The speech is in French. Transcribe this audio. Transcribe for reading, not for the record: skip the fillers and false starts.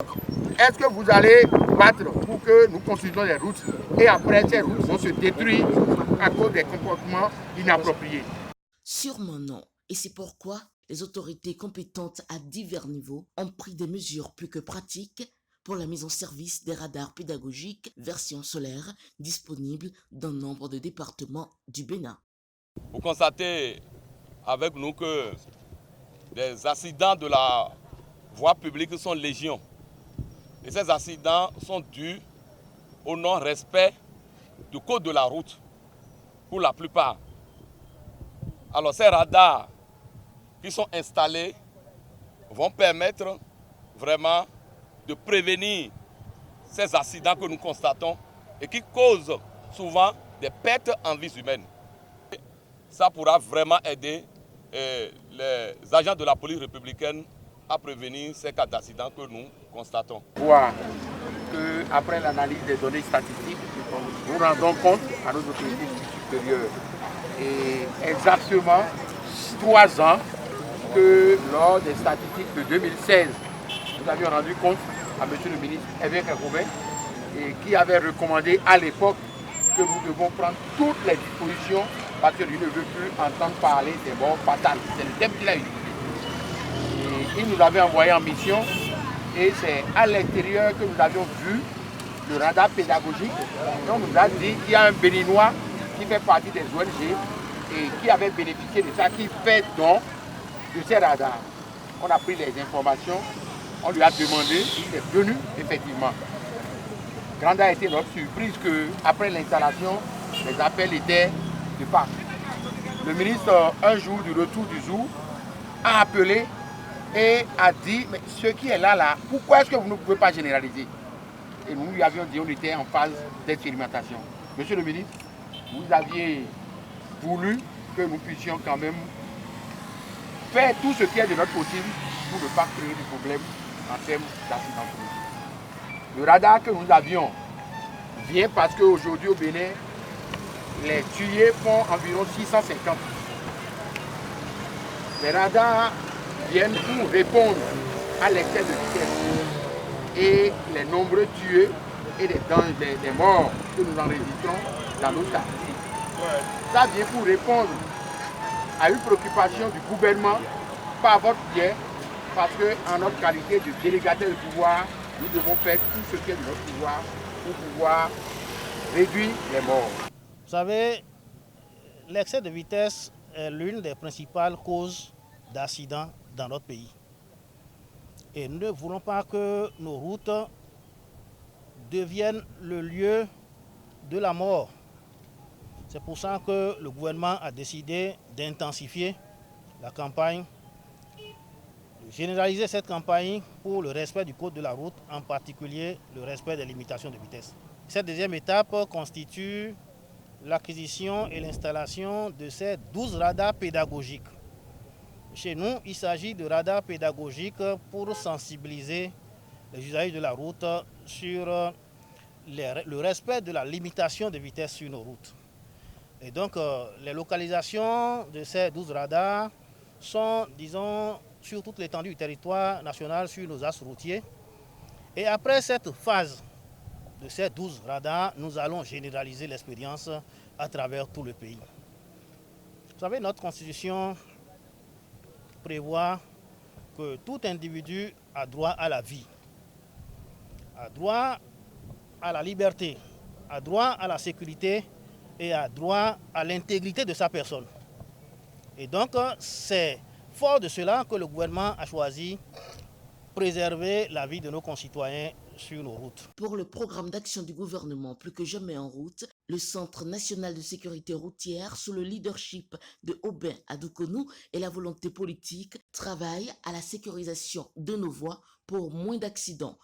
Est-ce que vous allez battre pour que nous construisions les routes et après ces routes vont se détruire à cause des comportements inappropriés? Sûrement non. Et c'est pourquoi les autorités compétentes à divers niveaux ont pris des mesures plus que pratiques pour la mise en service des radars pédagogiques version solaire disponibles dans nombre de départements du Bénin. Vous constatez avec nous que des accidents de la voie publique sont légion. Et ces accidents sont dus au non-respect du code de la route pour la plupart. Alors ces radars qui sont installés vont permettre vraiment de prévenir ces accidents que nous constatons et qui causent souvent des pertes en vies humaines. Ça pourra vraiment aider les agents de la police républicaine à prévenir ces cas d'accidents que nous constatons. Voir qu'après l'analyse des données statistiques, nous rendons compte à nos autorités supérieures et exactement 3 ans que lors des statistiques de 2016, nous avions rendu compte à M. le ministre Évêque Robin et qui avait recommandé à l'époque que nous devons prendre toutes les dispositions parce que lui ne veut plus entendre parler des morts fatales. C'est le thème qu'il a utilisé. Et il nous avait envoyé en mission et c'est à l'intérieur que nous avions vu le radar pédagogique. On nous a dit qu'il y a un Béninois qui fait partie des ONG et qui avait bénéficié de ça, qui fait don de ces radars. On a pris les informations, on lui a demandé, il est venu effectivement. Grande a été notre surprise qu'après l'installation, les appels étaient de part. Le ministre, un jour du retour du jour, a appelé et a dit, mais ce qui est là, pourquoi est-ce que vous ne pouvez pas généraliser? Et nous lui avions dit, on était en phase d'expérimentation. Monsieur le ministre, vous aviez voulu que nous puissions quand même faire tout ce qui est de notre possible pour ne pas créer de problèmes en termes d'accidents. Le radar que nous avions vient parce qu'aujourd'hui au Bénin, les tuyaux font environ 650. Les radars viennent pour répondre à l'excès de vitesse et les nombreux tués et des morts que nous enregistrons dans nos statistiques. Ça vient pour répondre à une préoccupation du gouvernement par votre biais, parce qu'en notre qualité de délégataire de pouvoir, nous devons faire tout ce qui est de notre pouvoir pour pouvoir réduire les morts. Vous savez, l'excès de vitesse est l'une des principales causes d'accidents dans notre pays. Et nous ne voulons pas que nos routes deviennent le lieu de la mort. C'est pour ça que le gouvernement a décidé d'intensifier la campagne, de généraliser cette campagne pour le respect du code de la route, en particulier le respect des limitations de vitesse. Cette deuxième étape constitue l'acquisition et l'installation de ces 12 radars pédagogiques. Chez nous, il s'agit de radars pédagogiques pour sensibiliser les usagers de la route sur le respect de la limitation de vitesse sur nos routes. Et donc, les localisations de ces 12 radars sont, disons, sur toute l'étendue du territoire national, sur nos axes routiers. Et après cette phase de ces 12 radars, nous allons généraliser l'expérience à travers tout le pays. Vous savez, notre constitution prévoit que tout individu a droit à la vie, a droit à la liberté, a droit à la sécurité et a droit à l'intégrité de sa personne. Et donc, c'est fort de cela que le gouvernement a choisi préserver la vie de nos concitoyens sur nos routes. Pour le programme d'action du gouvernement Plus que jamais en route, le Centre national de sécurité routière, sous le leadership de Aubin Adoukonou et la volonté politique, travaille à la sécurisation de nos voies pour moins d'accidents,